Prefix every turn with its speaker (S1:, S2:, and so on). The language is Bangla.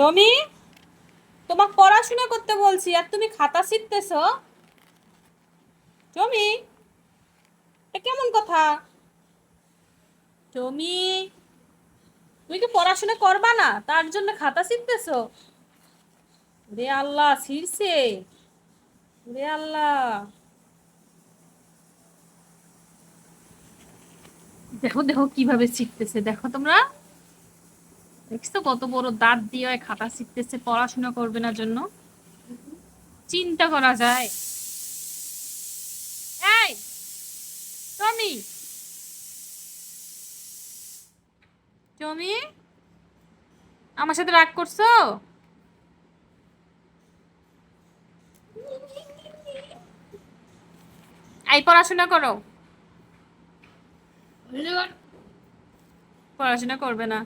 S1: তুমি তোমাকে পড়াশোনা করতে বলছি আর তুমি খাতা ছিঁড়তেছো। তুমি এটা কেমন কথা? তুমি তুমি কি পড়াশোনা করবা না তার জন্য খাতা ছিঁড়তেছো? রে আল্লাহ, ছিঁড়ছে! রে আল্লাহ, দেখো দেখো কিভাবে ছিঁড়তেছে, দেখো তোমরা দেখছো কত বড় দাঁত দিয়ে খাতা ছিঁড়তেছে পড়াশোনা করবে না জন্য। চিন্তা করা যায়। এই তুমি তুমি আমার সাথে রাগ করছো? এই পড়াশোনা করো। পড়াশোনা করবে না।